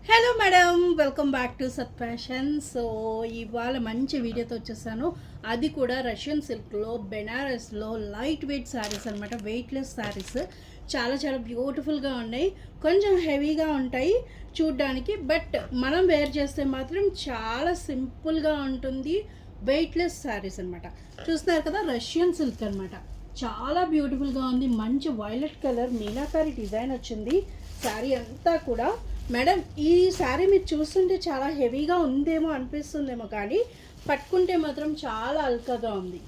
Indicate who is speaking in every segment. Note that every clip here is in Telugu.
Speaker 1: Hello madam, welcome back to సత్ ఫ్యాషన్. సో ఇవాళ మంచి వీడియోతో వచ్చేసాను. అది కూడా రష్యన్ సిల్క్లో బెనారస్లో లైట్ వెయిట్ శారీస్ అనమాట. వెయిట్లెస్ శారీస్ చాలా చాలా బ్యూటిఫుల్గా ఉన్నాయి. కొంచెం హెవీగా ఉంటాయి చూడ్డానికి, బట్ మనం వేర్ చేస్తే మాత్రం చాలా సింపుల్గా ఉంటుంది. వెయిట్లెస్ శారీస్ అనమాట. చూస్తున్నారు కదా, రష్యన్ సిల్క్ అనమాట. చాలా బ్యూటిఫుల్గా ఉంది. మంచి వైలెట్ కలర్ మీనాకారి డిజైన్ వచ్చింది శారీ అంతా కూడా. మేడం, ఈ శారీ మీరు చూస్తుంటే చాలా హెవీగా ఉందేమో అనిపిస్తుందేమో, కానీ పట్టుకుంటే మాత్రం చాలా అల్కాగా ఉంది.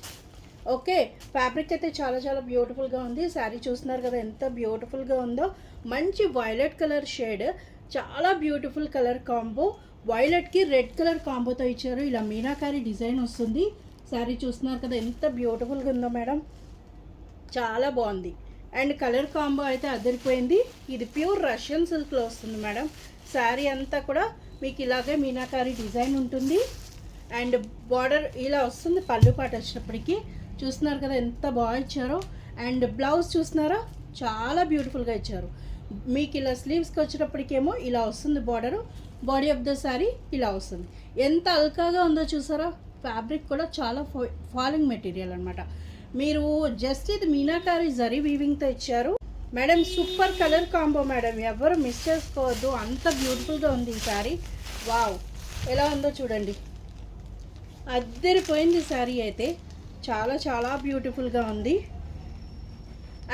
Speaker 1: ఓకే, ఫ్యాబ్రిక్ అయితే చాలా చాలా బ్యూటిఫుల్గా ఉంది. శారీ చూస్తున్నారు కదా ఎంత బ్యూటిఫుల్గా ఉందో. మంచి వైలెట్ కలర్ షేడ్, చాలా బ్యూటిఫుల్ కలర్ కాంబో. వైలెట్కి రెడ్ కలర్ కాంబోతో ఇచ్చారు. ఇలా మీనాకారి డిజైన్ వస్తుంది. శారీ చూస్తున్నారు కదా ఎంత బ్యూటిఫుల్గా ఉందో మేడం, చాలా బాగుంది. అండ్ కలర్ కాంబో అయితే అదిరిపోయింది. ఇది ప్యూర్ రష్యన్ సిల్క్లో వస్తుంది మేడం. శారీ అంతా కూడా మీకు ఇలాగే మీనాకారి డిజైన్ ఉంటుంది. అండ్ బార్డర్ ఇలా వస్తుంది. పళ్ళు పాట వచ్చేటప్పటికి చూస్తున్నారు కదా ఎంత బాగా ఇచ్చారో. అండ్ బ్లౌజ్ చూస్తున్నారా, చాలా బ్యూటిఫుల్గా ఇచ్చారు. మీకు ఇలా స్లీవ్స్కి వచ్చేటప్పటికేమో ఇలా వస్తుంది border. Body of the sari ఇలా వస్తుంది. ఎంత అల్కాగా ఉందో చూసారా. ఫ్యాబ్రిక్ కూడా చాలా ఫాలింగ్ మెటీరియల్ అనమాట. మీరు జస్ట్ ఇది మీనాకారి జరీ వీవింగ్తో ఇచ్చారు madam. Super colour combo madam, ఎవరు మిస్ చేసుకోవద్దు. అంత బ్యూటిఫుల్గా ఉంది ఈ శారీ. వావ్, ఎలా ఉందో చూడండి, అద్దరిపోయింది శారీ అయితే. చాలా చాలా బ్యూటిఫుల్గా ఉంది.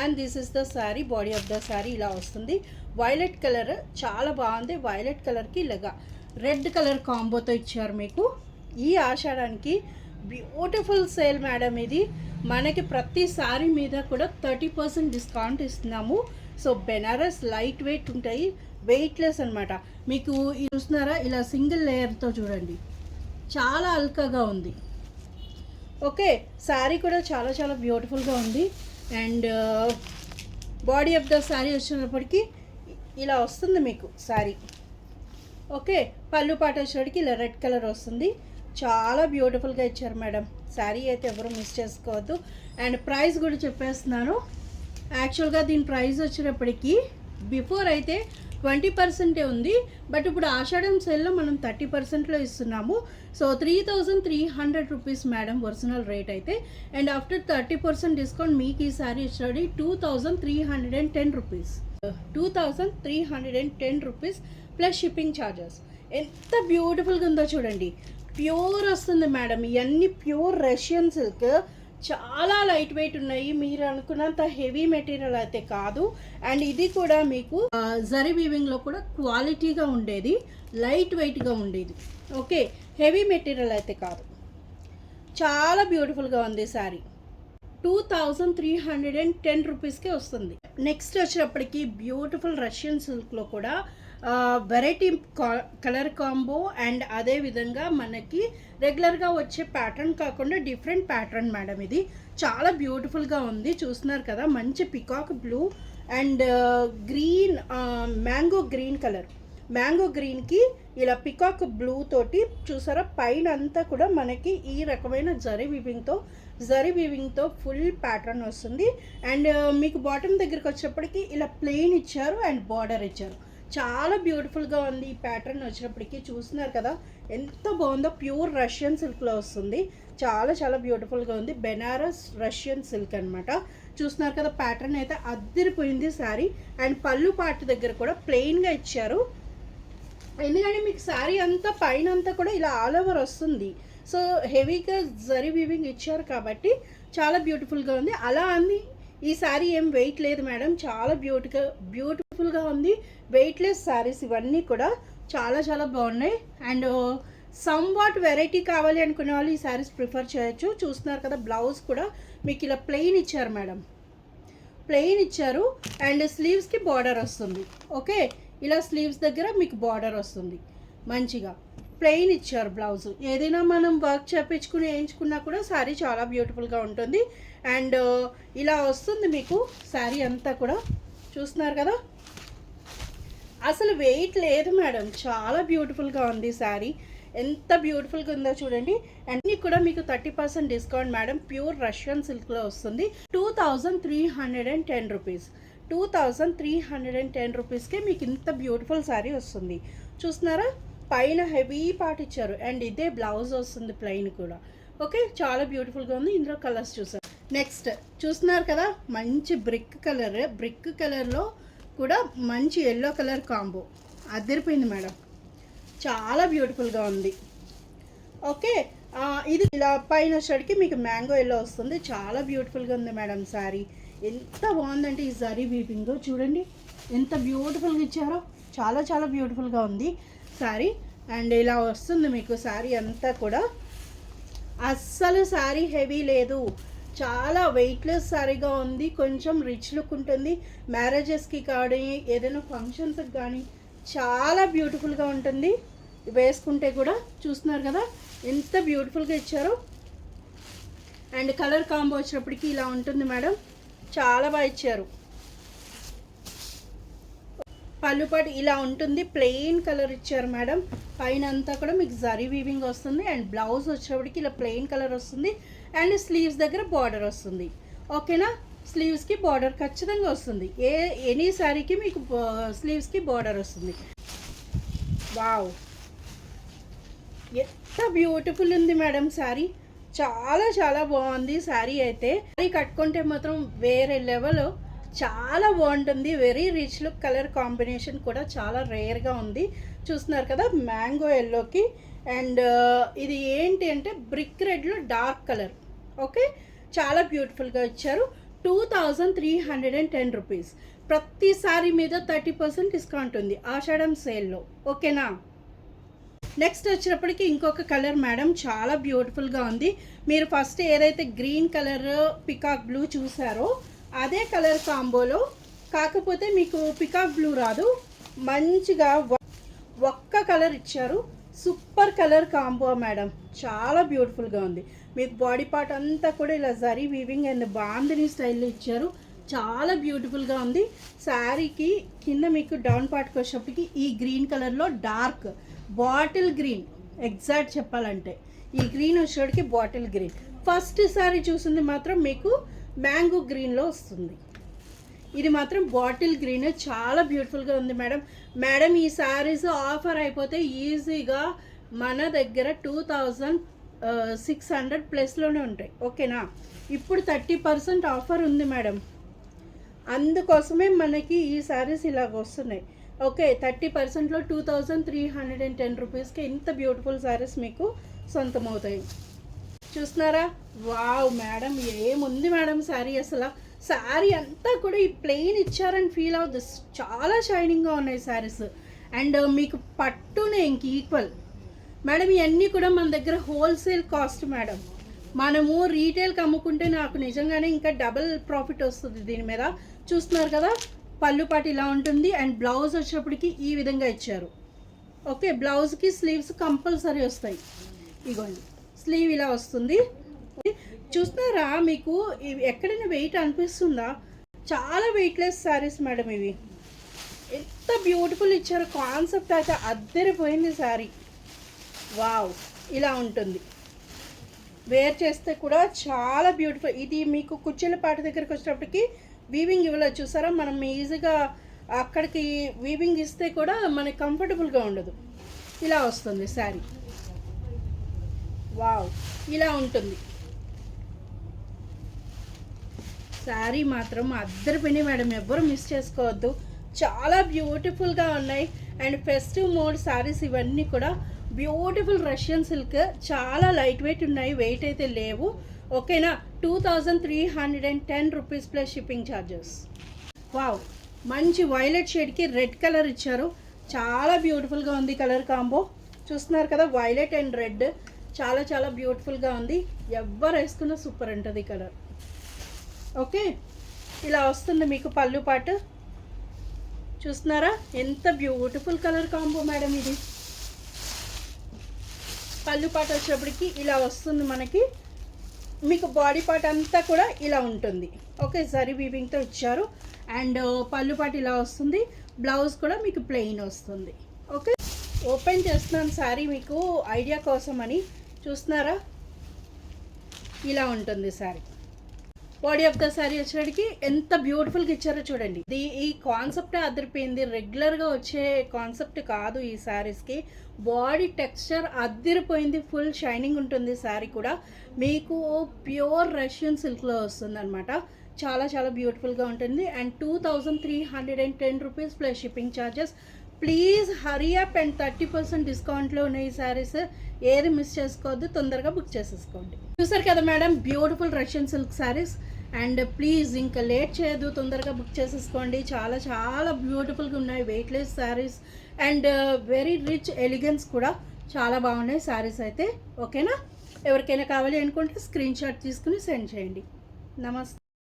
Speaker 1: And this is the sari. Body of the sari ఇలా వస్తుంది. వైలెట్ కలర్ చాలా బాగుంది. వైలెట్ కలర్కి ఇలాగా రెడ్ కలర్ కాంబోతో ఇచ్చారు మీకు. ఈ ఆషాఢానికి బ్యూటిఫుల్ సేల్ మేడం ఇది. మనకి ప్రతి సారీ మీద కూడా 30% డిస్కౌంట్ ఇస్తున్నాము. సో బెనారస్ లైట్ వెయిట్ ఉంటాయి, వెయిట్లెస్ అనమాట. మీకు చూస్తున్నారా, ఇలా సింగిల్ లేయర్తో చూడండి, చాలా అల్కాగా ఉంది. ఓకే, శారీ కూడా చాలా చాలా బ్యూటిఫుల్గా ఉంది. And body of the sari వచ్చినప్పటికీ ఇలా వస్తుంది మీకు శారీ. ఓకే, పళ్ళు పాట వచ్చేటికి ఇలా రెడ్ కలర్ వస్తుంది. చాలా బ్యూటిఫుల్గా ఇచ్చారు మేడం. శారీ అయితే ఎవరు మిస్ చేసుకోవద్దు. అండ్ ప్రైస్ కూడా చెప్పేస్తున్నాను. యాక్చువల్గా దీని ప్రైస్ వచ్చేటప్పటికి బిఫోర్ అయితే 20% ఉంది, బట్ ఇప్పుడు ఆషాఢం సేల్లో మనం 30%లో ఇస్తున్నాము. So 3300 rupees madam original rate అయితే. అండ్ ఆఫ్టర్ 30% డిస్కౌంట్ మీకు ఈ శారీ వచ్చేది 2310 rupees. 2310 rupees plus shipping charges. ఎంత బ్యూటిఫుల్గా ఉందో చూడండి. ప్యూర్ వస్తుంది మేడం. ఇవన్నీ ప్యూర్ రష్యన్ సిల్క్, చాలా లైట్ వెయిట్ ఉన్నాయి. మీరు అనుకున్నంత హెవీ మెటీరియల్ అయితే కాదు. అండ్ ఇది కూడా మీకు జరీ వీవింగ్లో కూడా క్వాలిటీగా ఉండేది, లైట్ వెయిట్గా ఉండేది. ఓకే, హెవీ మెటీరియల్ అయితే కాదు. చాలా బ్యూటిఫుల్గా ఉంది శారీ. 2310 రూపీస్కే వస్తుంది. నెక్స్ట్ వచ్చేటప్పటికి బ్యూటిఫుల్ రష్యన్ సిల్క్లో కూడా వెరైటీ కలర్ కాంబో. అండ్ అదేవిధంగా మనకి రెగ్యులర్గా వచ్చే ప్యాటర్న్ కాకుండా డిఫరెంట్ ప్యాటర్న్ మేడం. ఇది చాలా బ్యూటిఫుల్గా ఉంది. చూస్తున్నారు కదా, మంచి peacock blue and green, mango green colour. Mango గ్రీన్కి ఇలా పికాక్ బ్లూ తోటి చూసారా, పైన అంతా కూడా మనకి ఈ రకమైన జరీ వీవింగ్తో ఫుల్ ప్యాటర్న్ వస్తుంది. అండ్ మీకు బాటమ్ దగ్గరికి వచ్చేటప్పటికి ఇలా ప్లెయిన్ ఇచ్చారు అండ్ బార్డర్ ఇచ్చారు. చాలా బ్యూటిఫుల్గా ఉంది. ఈ ప్యాటర్న్ వచ్చినప్పటికీ చూస్తున్నారు కదా ఎంత బాగుందో. ప్యూర్ రష్యన్ సిల్క్లో వస్తుంది. చాలా చాలా బ్యూటిఫుల్గా ఉంది. బెనారస్ రష్యన్ సిల్క్ అనమాట. చూస్తున్నారు కదా, ప్యాటర్న్ అయితే అద్దరిపోయింది శారీ. అండ్ పళ్ళు పార్ట్ దగ్గర కూడా ప్లెయిన్గా ఇచ్చారు. ఎందుకంటే మీకు శారీ అంతా పైన అంతా కూడా ఇలా ఆల్ ఓవర్ వస్తుంది. సో హెవీగా జరీ వీవింగ్ ఇచ్చారు కాబట్టి చాలా బ్యూటిఫుల్గా ఉంది. అలా అని ఈ శారీ ఏం వెయిట్ లేదు మేడం, చాలా బ్యూటిఫుల్గా ఉంది. వెయిట్లెస్ శారీస్ ఇవన్నీ కూడా చాలా చాలా బాగున్నాయి. అండ్ సమ్ వాట్ వెరైటీ కావాలి అనుకునే వాళ్ళు ఈ శారీస్ ప్రిఫర్ చేయొచ్చు. చూస్తున్నారు కదా, బ్లౌజ్ కూడా మీకు ఇలా ప్లెయిన్ ఇచ్చారు మేడం, ప్లెయిన్ ఇచ్చారు. అండ్ స్లీవ్స్కి బార్డర్ వస్తుంది. ఓకే, ఇలా స్లీవ్స్ దగ్గర మీకు బార్డర్ వస్తుంది. మంచిగా ప్లెయిన్ ఇచ్చారు బ్లౌజ్. ఏదైనా మనం వర్క్ చేయించుకుని వేయించుకున్నా కూడా శారీ చాలా బ్యూటిఫుల్గా ఉంటుంది. అండ్ ఇలా వస్తుంది మీకు శారీ అంతా కూడా. చూస్తున్నారు కదా, అసలు వెయిట్ లేదు మేడం, చాలా బ్యూటిఫుల్గా ఉంది శారీ. ఎంత బ్యూటిఫుల్గా ఉందో చూడండి. అన్నీ కూడా మీకు 30% డిస్కౌంట్ మేడం. ప్యూర్ రష్యన్ సిల్క్లో వస్తుంది. 2310 రూపీస్. 2310 రూపీస్కే మీకు ఇంత బ్యూటిఫుల్ శారీ వస్తుంది. చూస్తున్నారా, పైన హెవీ పార్ట్ ఇచ్చారు అండ్ ఇదే బ్లౌజ్ వస్తుంది ప్లెయిన్ కూడా. ఓకే, చాలా బ్యూటిఫుల్గా ఉంది. ఇందులో కలర్స్ చూసారు. నెక్స్ట్ చూస్తున్నారు కదా, మంచి బ్రిక్ కలర్లో కూడా మంచి ఎల్లో కలర్ కాంబో అదిరిపోయింది మేడం, చాలా బ్యూటిఫుల్గా ఉంది. ఓకే, ఇది ఇలా పైన వచ్చేటికి మీకు మ్యాంగో ఎల్లో వస్తుంది, చాలా బ్యూటిఫుల్గా ఉంది మేడం. శారీ ఎంత బాగుందంటే ఈ జరీ వీవింగ్ చూడండి ఎంత బ్యూటిఫుల్గా ఇచ్చారో, చాలా చాలా బ్యూటిఫుల్గా ఉంది శారీ. అండ్ ఇలా వస్తుంది మీకు శారీ అంతా కూడా. అస్సలు శారీ హెవీ లేదు, చాలా వెయిట్లెస్ శారీగా ఉంది. కొంచెం రిచ్ లుక్ ఉంటుంది, మ్యారేజెస్కి కానీ ఏదైనా ఫంక్షన్స్కి కానీ చాలా బ్యూటిఫుల్గా ఉంటుంది వేసుకుంటే కూడా. చూస్తున్నారు కదా ఎంత బ్యూటిఫుల్గా ఇచ్చారో. అండ్ కలర్ కాంబో వచ్చినప్పటికీ ఇలా ఉంటుంది మేడం, చాలా బాగా ఇచ్చారు. పళ్ళుపాటు ఇలా ఉంటుంది, ప్లెయిన్ కలర్ ఇచ్చారు మేడం. పైన అంతా కూడా మీకు జరీ వీవింగ్ వస్తుంది అండ్ బ్లౌజ్ వచ్చేప్పటికి ఇలా ప్లెయిన్ కలర్ వస్తుంది అండ్ స్లీవ్స్ దగ్గర బార్డర్ వస్తుంది. ఓకేనా, స్లీవ్స్కి బార్డర్ ఖచ్చితంగా వస్తుంది. ఎనీ శారీకి మీకు స్లీవ్స్కి బార్డర్ వస్తుంది. వావ్, ఎంత బ్యూటిఫుల్ ఉంది మేడం శారీ, చాలా చాలా బాగుంది శారీ. అయితే శారీ కట్టుకుంటే మాత్రం వేరే లెవెల్, చాలా బాగుంటుంది. Very rich look, colour combination కూడా చాలా రేర్గా ఉంది. చూస్తున్నారు కదా మ్యాంగో ఎల్లోకి అండ్ ఇది ఏంటి అంటే బ్రిక్ రెడ్లో డార్క్ కలర్. ఓకే, చాలా బ్యూటిఫుల్గా ఇచ్చారు. 2310 రూపీస్. ప్రతి సారీ మీద 30% డిస్కౌంట్ ఉంది ఆషాఢం సేల్లో. ఓకేనా, నెక్స్ట్ వచ్చినప్పటికీ ఇంకొక కలర్ మేడం, చాలా బ్యూటిఫుల్గా ఉంది. మీరు ఫస్ట్ ఏదైతే గ్రీన్ కలర్ పికాక్ బ్లూ చూసారో అదే కలర్ కాంబోలో, కాకపోతే మీకు పికాక్ బ్లూ రాదు, మంచిగా ఒక్క కలర్ ఇచ్చారు. సూపర్ కలర్ కాంబో మేడం, చాలా బ్యూటిఫుల్గా ఉంది. మీకు బాడీ పార్ట్ అంతా కూడా ఇలా జరీ వీవింగ్ అండ్ బాందిని స్టైల్లో ఇచ్చారు, చాలా బ్యూటిఫుల్గా ఉంది. శారీకి కింద మీకు డౌన్ పార్ట్కి వచ్చేప్పటికి ఈ గ్రీన్ కలర్లో డార్క్ బాటిల్ గ్రీన్, ఎగ్జాక్ట్ చెప్పాలంటే ఈ గ్రీన్ వచ్చేటికి బాటిల్ గ్రీన్. ఫస్ట్ శారీ చూసింది మాత్రం మీకు మ్యాంగో గ్రీన్లో వస్తుంది, ఇది మాత్రం బాటిల్ గ్రీన్, చాలా బ్యూటిఫుల్గా ఉంది మేడం. మేడం ఈ శారీస్ ఆఫర్ అయిపోతే ఈజీగా మన దగ్గర 2600 ప్లస్లోనే ఉంటాయి. ఓకేనా, ఇప్పుడు 30% ఆఫర్ ఉంది మేడం, అందుకోసమే మనకి ఈ శారీస్ ఇలాగ వస్తున్నాయి. ఓకే, 30%లో 2310 రూపీస్కి ఇంత బ్యూటిఫుల్ శారీస్ మీకు సొంతమవుతాయి. చూస్తున్నారా, వావ్ మేడం, ఏముంది మేడం శారీ, అసలు శారీ అంతా కూడా ఈ ప్లెయిన్ ఇచ్చారని ఫీల్ అవుతుంది. చాలా షైనింగ్గా ఉన్నాయి శారీస్ అండ్ మీకు పట్టునే ఇంక ఈక్వల్ మేడం. ఇవన్నీ కూడా మన దగ్గర హోల్సేల్ కాస్ట్ మేడం, మనము రీటైల్కి అమ్ముకుంటే నాకు నిజంగానే ఇంకా డబుల్ ప్రాఫిట్ వస్తుంది దీని మీద. చూస్తున్నారు కదా, పళ్ళు పాటు ఇలా ఉంటుంది అండ్ బ్లౌజ్ వచ్చినప్పటికి ఈ విధంగా ఇచ్చారు. ఓకే, బ్లౌజ్కి స్లీవ్స్ కంపల్సరీ వస్తాయి, ఇగోండి స్లీవ్ ఇలా వస్తుంది. చూస్తున్నారా, మీకు ఇవి ఎక్కడైనా వెయిట్ అనిపిస్తుందా? చాలా వెయిట్లెస్ శారీస్ మేడం ఇవి, ఎంత బ్యూటిఫుల్ ఇచ్చారు. కాన్సెప్ట్ అయితే అద్దరిపోయింది శారీ. వావ్, ఇలా ఉంటుంది, వేర్ చేస్తే కూడా చాలా బ్యూటిఫుల్. ఇది మీకు కుర్చీల పాట దగ్గరికి వచ్చేటప్పటికి వీవింగ్ ఇవ్వలేదు చూసారా, మనం ఈజీగా అక్కడికి వీవింగ్ ఇస్తే కూడా మనకి కంఫర్టబుల్గా ఉండదు. ఇలా వస్తుంది శారీ. వావ్, ఇలా ఉంటుంది శారీ, మాత్రం అద్దరిపోయినాయి మేడం, ఎవ్వరు మిస్ చేసుకోవద్దు. చాలా బ్యూటిఫుల్గా ఉన్నాయి అండ్ ఫెస్టివ్ మోడ్ శారీస్ ఇవన్నీ కూడా బ్యూటిఫుల్ రష్యన్ సిల్క్, చాలా లైట్ వెయిట్ ఉన్నాయి, వెయిట్ అయితే లేవు. ఓకేనా, 2310 rupees plus shipping charges. Wow, మంచి వైలెట్ షేడ్కి రెడ్ కలర్ ఇచ్చారు, చాలా బ్యూటిఫుల్గా ఉంది కలర్ కాంబో. చూస్తున్నారు కదా, వైలెట్ అండ్ రెడ్ చాలా చాలా బ్యూటిఫుల్గా ఉంది, ఎవరు వేసుకున్నా సూపర్ ఉంటుంది ఈ కలర్. ఓకే, ఇలా వస్తుంది మీకు పళ్ళు పాటు. చూస్తున్నారా, ఎంత బ్యూటిఫుల్ కలర్ కాంబో మేడం ఇది. పళ్ళు పాట వచ్చేప్పటికి ఇలా వస్తుంది మనకి, మీకు బాడీ పార్ట్ అంతా కూడా ఇలా ఉంటుంది. ఓకే, జరీ వీవింగ్తో ఇచ్చారు అండ్ పళ్ళు పాటు ఇలా వస్తుంది, బ్లౌజ్ కూడా మీకు ప్లెయిన్ వస్తుంది. ఓకే, ఓపెన్ చేస్తున్నాను శారీ మీకు ఐడియా కోసం అని. చూస్తున్నారా, ఇలా ఉంటుంది sari. Body of the sari వచ్చేటికి ఎంత బ్యూటిఫుల్గా ఇచ్చారో చూడండి. ఈ కాన్సెప్టే అదిరిపోయింది. రెగ్యులర్గా వచ్చే కాన్సెప్ట్ కాదు ఈ శారీస్కి. బాడీ టెక్స్చర్ అదిరిపోయింది. ఫుల్ షైనింగ్ ఉంటుంది శారీ కూడా. మీకు ప్యూర్ రష్యన్ సిల్క్లో వస్తుంది అనమాట. చాలా చాలా బ్యూటిఫుల్గా ఉంటుంది. And 2310 rupees plus shipping charges. Please hurry up and 30% డిస్కౌంట్లో ఉన్నాయి ఈ శారీస్. ఏది మిస్ చేసుకోవద్దు, తొందరగా బుక్ చేసేసుకోండి. చూసారు కదా madam, beautiful Russian silk saris. And please ఇంకా లేట్ చేయొద్దు, తొందరగా బుక్ చేసేసుకోండి. చాలా చాలా బ్యూటిఫుల్గా ఉన్నాయి. Weightless saris and very rich elegance కూడా చాలా బాగున్నాయి శారీస్ అయితే. ఓకేనా? ఎవరికైనా కావాలి అనుకుంటే స్క్రీన్ షాట్ తీసుకుని సెండ్ చేయండి. నమస్తే.